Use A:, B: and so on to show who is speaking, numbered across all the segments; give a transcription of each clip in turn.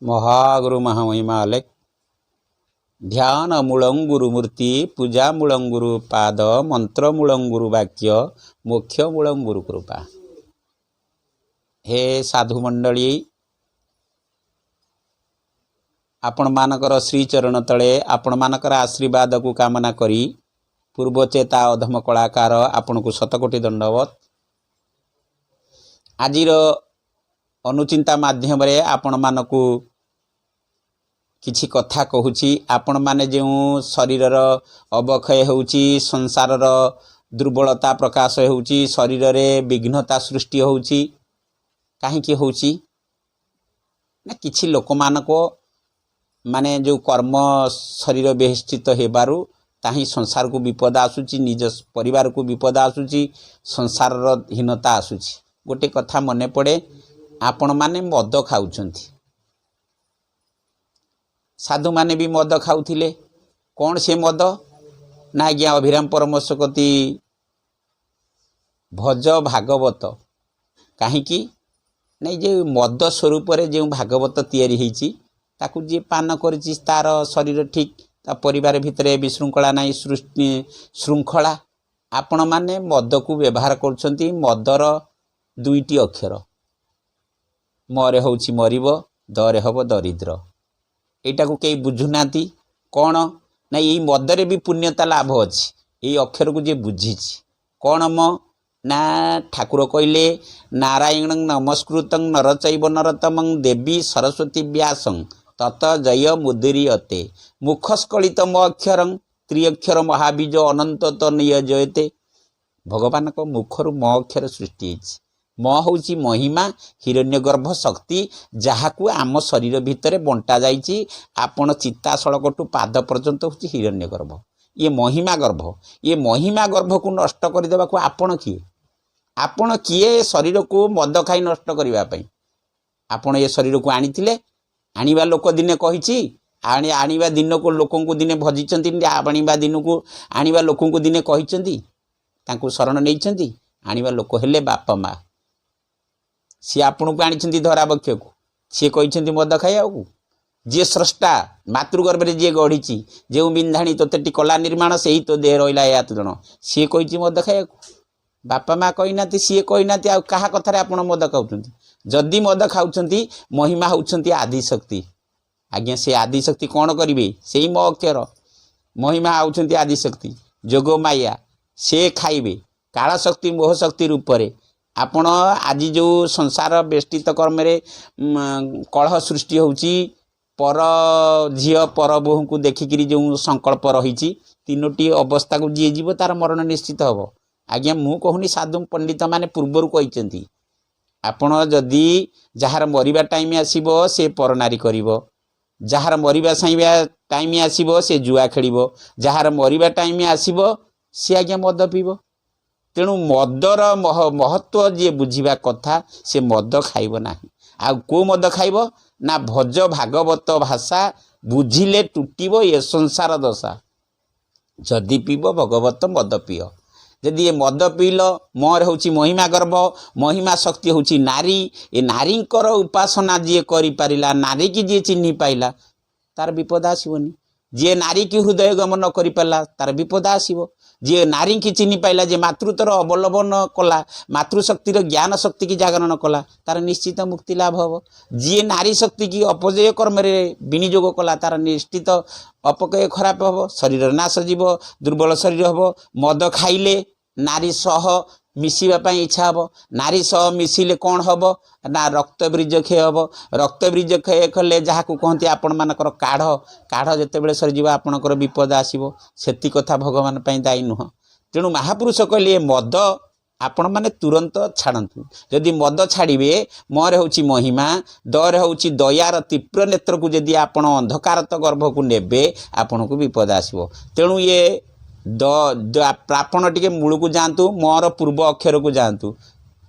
A: महागुरु महामहिमा अलेख ध्यान मूलंगुरु मूर्ति पूजा मूलंगुरु पाद मंत्र मूलंगुरु वाक्य मोक्ष मूलंगुरु कृपा। हे साधु मंडली आपण मानकर श्रीचरण तले आपण मानकर आशीर्वाद को कामना करी पूर्वचेता अधम कलाकार आपण को शतकोटी दंडवत। आजिर अनुचिंता माध्यम रे आपण मानकु किछि कथा कहूची। आपण माने जो शरीरर अवक्षय होउची, संसारर दुर्बलता प्रकाश होउची, शरीर रे विघ्नता सृष्टि होउची। काहेकि होउची ना किछि लोक मानको माने जो कर्म शरीर बेष्टित हेबारु ताही संसार को विपद आसुची, निज परिवार को विपद आसुची, संसार हीनता आसुची। गोटे कथा मने पड़े, आपण माने मद खाउछंती, साधु माने भी मद खाउथिले। कौन से मद ना आज्ञा अभिराम परमशकति भज भागवत। काहीकि नहीं जे मद स्वरूप रे जो भागवत तैयारी होईची ताकू जे पान करिची तार शरीर ठीक, ता परिवार भितरे विशृंखला नहीं, सृष्टि श्रृंखला। आपण माने मद को व्यवहार करछंती। मदर दुईटी अक्षर, मरे होउची मरिब, दरे हब दरिद्र। एटा को कई बुझुनाती कौन ना यही मदरे भी पुण्यता लाभ अच्छी। यही अक्षर को जे बुझीची कौन म ना ठाकुर कहले नारायण नमस्कृतं नरचैव नरोत्तमं देवी सरस्वती व्यासं तत जय मुदीरियते मुखस्कलित म अक्षरं त्रिअक्षर महाबीज अनंत तनय जयते। भगवान को मुखरु म अक्षर सृष्टि होइछि। म होउची महिमा हिरण्यगर्भ शक्ति, जहाकू आम शरीर भितर बंटा जाइछि। आपण चित्ता सड़कटू पाद पर्यंत होउची हिरण्यगर्भ। ये महिमा गर्भ, ये महिमा गर्भ को नष्ट कर देबा को आपण किए? आपण किए शरीर को मद खाई नष्ट करबा पई? आपण ये शरीर को आनिथिले, आनिबा लोक दिने कहिछि, आनिबा दिन को लोकन को दिने भजिचंती, आनिबा दिन को आनिबा लोकन को दिने कहिचंती, तांको शरण नैचंती। आनिबा लोक हेले बापा माँ, सी आपण को आनी धरा बक्ष को, सी कहते मद खाइबा को। जी स्रष्टा मातृगर्भ में जी गढ़ी जो बिंधाणी तोते कला निर्माण से ही तो देह रहा या तो जन, सी कही मद खाइबा को। बापा माँ कहीना, सी कहीना, क्या कथार आप मद खाऊँ? जदि मद खाऊँ महिमा होउछंती आदिशक्ति। आज्ञा से आदिशक्ति कौन करेंगे? से ही मो अक्षर महिमा होउछंती आदिशक्ति जोग माया, से खाइबे काल शक्ति मोह शक्ति रूप में। आपण आज जो संसार बेष्टित कर्म रे कलह सृष्टि होउची, पर झील पर बोहू को देखिकी जो संकल्प रही तीनोटी अवस्था को जी जीव तार मरण निश्चित हम। आज्ञा मु कहूनी, साधु पंडित माने पूर्वर कहते आपण जदि जार मरिबा टाइम आसीबो से पर नारी करिवो, जार मरिबा साइबा टाइम आसीबो से जुआ खेलिबो, जार मरिबा टाइम आसीबो से आज्ञा मद पीबो। तेणु मदर महत्व जी बुझा कथा से मद खाइब ना। आ को मद खाइब ना भज भागवत भाषा बुझिले टुटिब ये संसार दशा। जदि पीब भगवत मद पिय। जदि ये मद पील मोर होची महिमा गर्भ, महिमा शक्ति होची नारी। ए नारींकर उपासना जी करि पारिला, नारी की जी चिन्हि पाइला, तार विपद आसीबनी। जे नारी की हृदय गमन करि पाला तार विपद आसीबो। जे नारी की चिन्हि पाइला, जे मातृत्वर अवलंबन कला, मातृशक्तिर ज्ञान शक्ति की जागरण कला, तार निश्चित मुक्ति लाभ हम। जी नारी शक्ति की अपजय कर्म रे विनियोग कला, तार निश्चित अपकय खराब हम, शरीर नाश जीव, दुर्बल शरीर हम। मद खाइले नारी सह मिसिबा पई इच्छा हम। नारी सह मिसिले कौन हम ना रक्त ब्रिज क्षय हम। रक्त ब्रिज क्षय कले जहाँ को कहते आपण मानकर काढ़, काढ़ जिते बड़े सरीज आपणकर विपद आसो, सेति कथा भगवान पई दायी नुह। तेणु महापुरुष कहले मद आपण माने तुरंत छाड़तु। जदि मद छाड़े मोर होची महिमा, दर होची दयार तीव्र नेत्र को जदि आपण अंधकारत गर्भ को नेबे आपण को विपद आसो। तेणु ये आपण टिके मूल को जातु, मोर पूर्व अक्षर को जातु।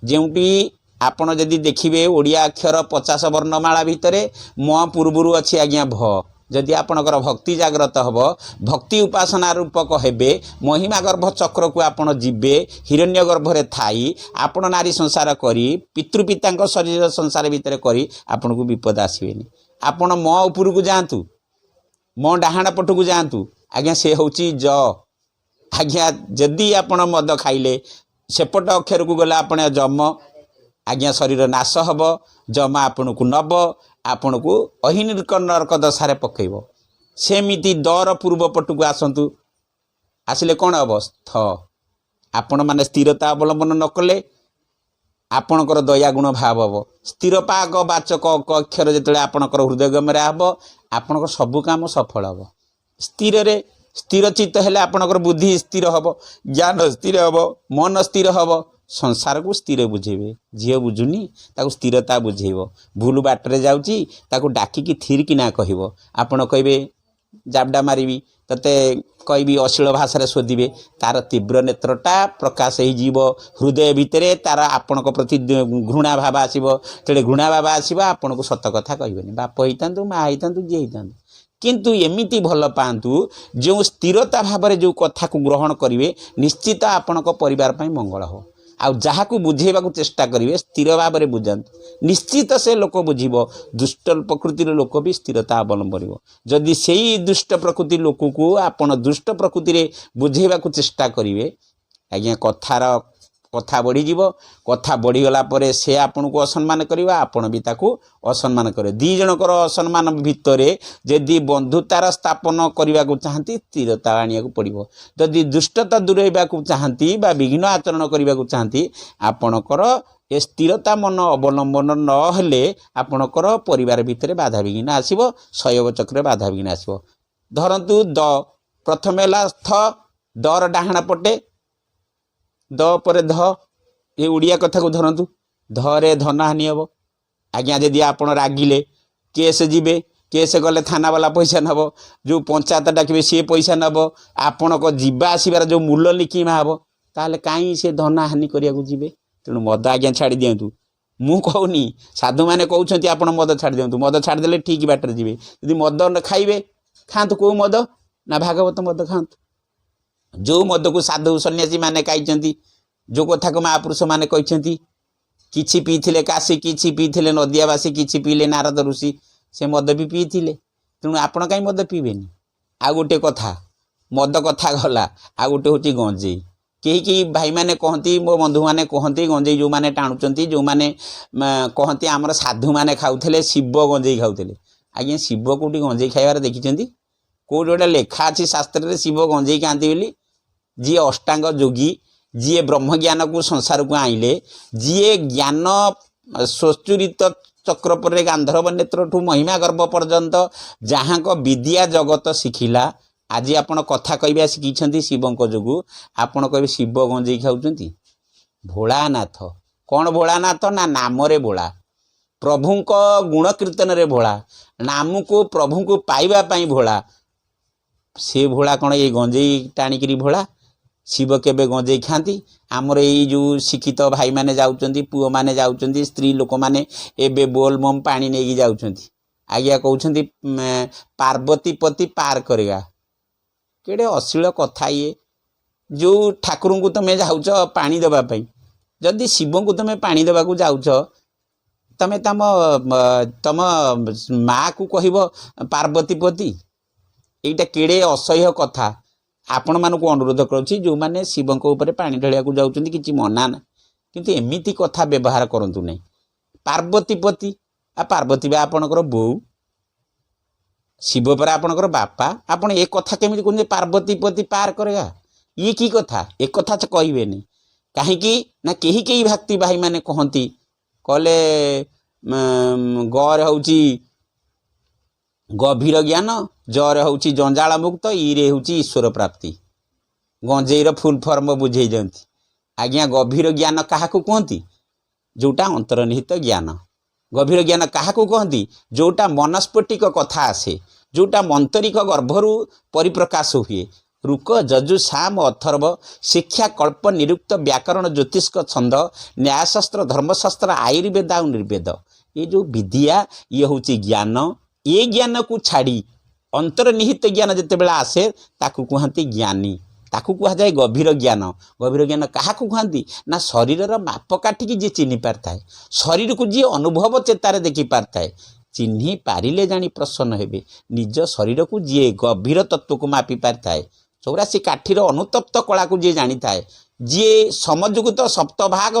A: जोटी आपण जदि देखिए ओडिया अक्षर 50 वर्णमाला भितर म पूर्वर अच्छी आज्ञा भ, जदि आपणकर भक्ति जाग्रत हम भक्ति उपासना रूपक हेबे महिमा गर्भ चक्र को आपण जीवे हिरण्य गर्भरे थाई आपण नारी संसार करी पितृपिता शरीर संसार भितर करी आपण को विपद आसबेनि आपण मो उपरू को जातु मो डाहाण पटू को जातु आज्ञा से हूँ ज आज्ञा जदि आपण मद खाइले सेपट अक्षर को गला आपण जम आज्ञा शरीर नाश हब जमा आपण को नब आपण को अहिनिर्क नरक दशारे पकईब सेमिति दर पूर्व पटू को आसतु आसिले कौन हम स्थ आपण माने स्थिरता अवलंबन न कले आपणकर दया गुण भाव हम स्थिर पाग वाचक अक्षर जिते आपणकर हृदयगमरे हम आपणकर सबु काम सफल हम स्थिर चित्त हेले आपणकर बुद्धि स्थिर हम ज्ञान स्थिर हम मन स्थिर हम संसार को स्थिर बुझेबे झील बुझुनी ताको स्थिरता बुझेब भूल बाटरे जाउची ताको डाकिकी थिरकी ना कहब आपण कहबे जाबडा मारिबी तते कहबी अश्लील भाषा शोधिबे तार तीव्र नेत्रटा प्रकाश हो जीव हृदय भितरे तार आपण प्रति घृणा भाव आसीबो तेरे घृणा भाव आसीबो आपण को सत कथा कहबेनी बाप होइतांतु मा होइतांतु जे होइतांतु किंतु एमिति भल पांतु जो स्थिरता भाव जो कथा को ग्रहण करिवे निश्चित आपण परिवार पई मंगल हो आउ जहाँ को बुझेबा को चेष्टा करेंगे स्थिर भाव में बुझातु निश्चित से लोक बुझीब दुष्ट प्रकृतिर लोक भी स्थिरता अवलंबन जदि से दुष्ट प्रकृति लोक को आपण दुष्ट प्रकृति बुझेबा को चेष्टा करेंगे आज्ञा कथा बढ़ीज कथा बढ़ीगला से आपन को असम्मान करवा आपण भी ताकू असम्मान करे दी जनकर असम्मान भितर जदि बंधुतार स्थापन करने को चाहती स्थिरता आनिया पड़ो जदि दुष्टता दूरेबा को चाहती बा विघ्न आचरण करने को चाहती आपणकर ए स्थिरता मन अवलंबन न हेले आपणकर परिवार भितर बाधा विघ्न आसब शैव चक्र बाधा विघ्न आसब धरतु द प्रथम है थ दर डाहाण पटे द पर ध ये उड़िया कथा को धरतु धरे धन हानि हम आज्ञा जदि आपण रागिले केस जीवे केस गले थाना वाला पैसा नब जो पंचायत डाके सी पैसा नब आपण को जीवा आसबार जो मूल्य लिखिमा हम ताले कहीं से धन हानि करिया जीवे तेणु मद आज्ञा छाड़ी दिंतु मु कहूनी साधु मैंने कहते आप मद छाड़ी दिंतु मद छाड़देले ठीक बाटर जी यदि मद न खाइबे खातु कौ मद ना भागवत मद खातु जो मद को साधु सन्यासी माने खाई जो कथा को महापुरुष माने कहते किछि पीथिले काशी किछि पीथिले नदियावासी किछि पीले नारद ऋषि से मद भी पीथिले तेणु आपण कहीं मद पीबेनी आ गोटे कथा मद कथा गला आ गोटे हूँ गंजेई कहीं भाई मैंने कहती मो बंधु मैंने कहती गंजेई जो मैंने टाणुचंती जो मैंने कहती आमर साधु मैंने खाऊले शिव गंजेई खाऊले आज्ञा शिव कोटी गंजेई खाइबार देखिं कौट गोटे लेखा अच्छी शास्त्र शिव गंजेई खाती बोली जी अष्टांग योगी जी ब्रह्म ज्ञान को संसार को आइले जी ज्ञान स्वचुरित चक्र पर गांधर्व नेत्र ठू महिमा गर्भ पर्यंत जहाँ को विद्या जगत शिखिला आज आपण कथा कहबा शिखी शिवों जो आपण कहे शिव गंजेई खाऊँ भोलानाथ कौन भोलानाथ ना नाम रे भोला प्रभु को गुण कीर्तन रे भोला नाम को प्रभु को पाइबा पाई भोला से भोला कौन ये गंजेई टाणिकी भोला शिव केबे गंजेई खाती आमर ये जो शिक्षित भाई माने जाउचंती पुओ माने जाउचंती स्त्री लोक माने एबे बोल मम पानी नेगी जाउचंती आज्ञा कहउचंती पार्वती पति पार करेगा केड़े अश्लील कथा ये जो ठाकुर को तुम जाउच पानी देबा पई जदि शिव को तुम पानी देबा को जाउच तमे तम तम माँ को कहब पार्वती पति एटा केड़े असह्य कथा आपण मान को अनुरोध करुच्ची जो मैंने शिव ऊपर पानी ढलिया जाऊँच कि मना ना किंतु एमिति कथा व्यवहार करंतु नहीं पार्वती पति आ पार्वती बा आपणकर बो शिव पर आपणकर बापा आपण ए कथा केमिति कहते पार्वती पति पार करेगा ये की कथा एक कथा कहबेनी कहीं ना कहीं कहीं भक्ति भाई मैंने कहती कहले गर हूँ गभीर ज्ञान जर हूँ जंजाल मुक्त ईरे हूँ ईश्वर प्राप्ति गंजेईर फुल फर्म बुझे जाती आज्ञा गभीर ज्ञान क्या कहती जोटा अंतर्निहित ज्ञान गभीर ज्ञान क्या कहती जोटा मनस्फटिक कथा आसे जोटा मंतरिक गर्भरु परिप्रकाश हुए रुक जजु साम अथर्व शिक्षा कल्प निरुक्त व्याकरण ज्योतिष छंद न्यायशास्त्र धर्मशास्त्र आयुर्वेद और निर्वेद ये जो विद्या ये हूँ ज्ञान ये ज्ञान को छाड़ी अंतर्निहित ज्ञान जितेबाला आसे ताकू कहती ज्ञानी ताकू कहुए गभीर ज्ञान क्या कहती ना शरीर मापकाठी जी चिन्ह पार थाए शरीर को जी अनुभव चेतार देखी पार थाए चिन्ह पारे जानी प्रसन्न हेबे निज शरीर को जी गभीर तत्व को मापी पार थाए 84 काठीर अनुतप्त कला को जी जानी थाए जी समजुगत सप्तभाग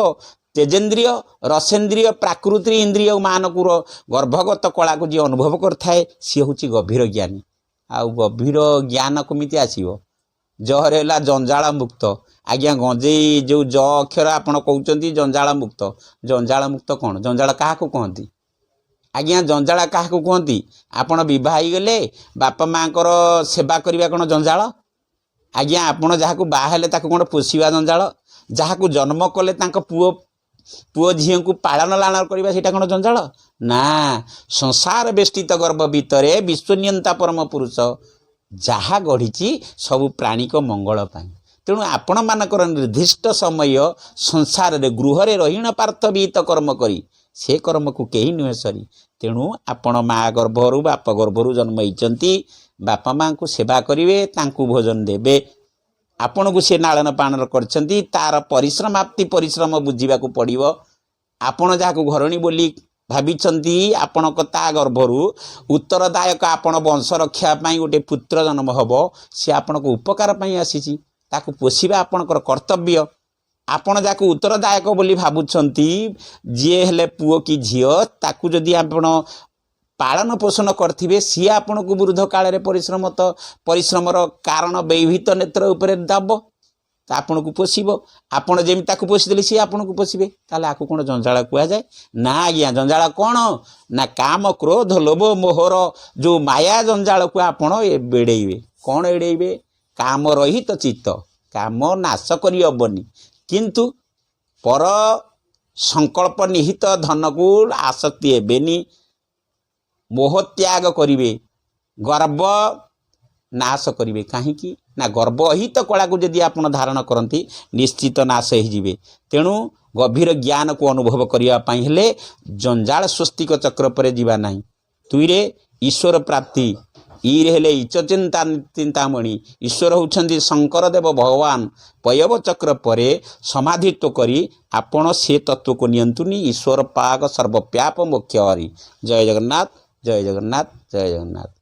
A: तेजेन्द्रिय रसेन्द्रिय प्राकृतिक इंद्रिय मानक गर्भगत कला को जी अनुभव करए सी हूँ गभीर ज्ञानी आउ गभीर ज्ञान कमिटी आसो जहर जंजाल मुक्त आज्ञा गंजेई जो ज अक्षर आपड़ कहते जंजाल मुक्त कौन जंजाल क्या कहती आज्ञा जंजाल क्या कहती आपण बह गले बापा माँ सेवा करवा कौन जंजाल आज्ञा आपण जहाँ बाहेले कौन पोषा जंजाल जहाँ जन्म कले पुओ झील को पालन लालन करवा से कौन जंजाल ना संसार बेष्टित गर्भ भितर विश्वनियंता परम पुरुष जहाँ गढ़ी सबु प्राणिक मंगल तेणु आपण मानकर निर्दिष्ट समय संसार रे गृह रहीण पार्थ विहित कर्म करी से कर्म को कहीं नुहे सरी तेणु आपण माँ गर्भरु बाप गर्भरु जन्म होती बापा माँ को सेवा करेंगे तांकु भोजन देवे आपण को सी नालन पालन करछंती तार परिश्रमाप्ति परिश्रम बुझा पड़ो आपण जहाँ घरणी बोली भाविंट आपण ता गर्भरु उत्तरदायक आपण वंश रक्षापी गोटे पुत्र जन्म हम सी आपण को उपकार आसी ताकू पोषा आपणकर कर्तव्य आपण जहाँ उत्तरदायक बोली भावुंट जी हेले पुओ कि झील ताकू जदि आपण पालन पोषण करेंगे सी आपण को वृद्ध काल परिश्रमर कारण व्यवहित नेत्र उपर दब आपण को पोषिब आपण जमी पोषिदे सी आपण को पोषे ताले आपको कौन जंजाल कहुए ना आज्ञा जंजाल कौन ना काम क्रोध लोभ मोहर जो माया जंजाल को आपण बेड़े कौन एड़े काम रहित चित्त काम नाश करनी किंतु पर संकल्प निहित धन को आसक्ति हेबेनी मोह त्याग करिवे गर्व नाश करिवे कहीं ना गर्वहित कला को जदि आपण धारण करती निश्चित नाश हो तेणु गभीर ज्ञान को अनुभव करने हेले जंजाल स्वस्तिक चक्र पर जीवा नहीं तुईरे ईश्वर प्राप्ति ईरे हेले इच चिंता चिंतामणि ईश्वर होउछंती शंकर देव भगवान पयव चक्र परे समाधित्व करी आपण से तत्व को नियंतुनी ईश्वर पाक सर्वव्याप मोक्ष हरि जय जगन्नाथ जय जगन्नाथ जय जगन्नाथ।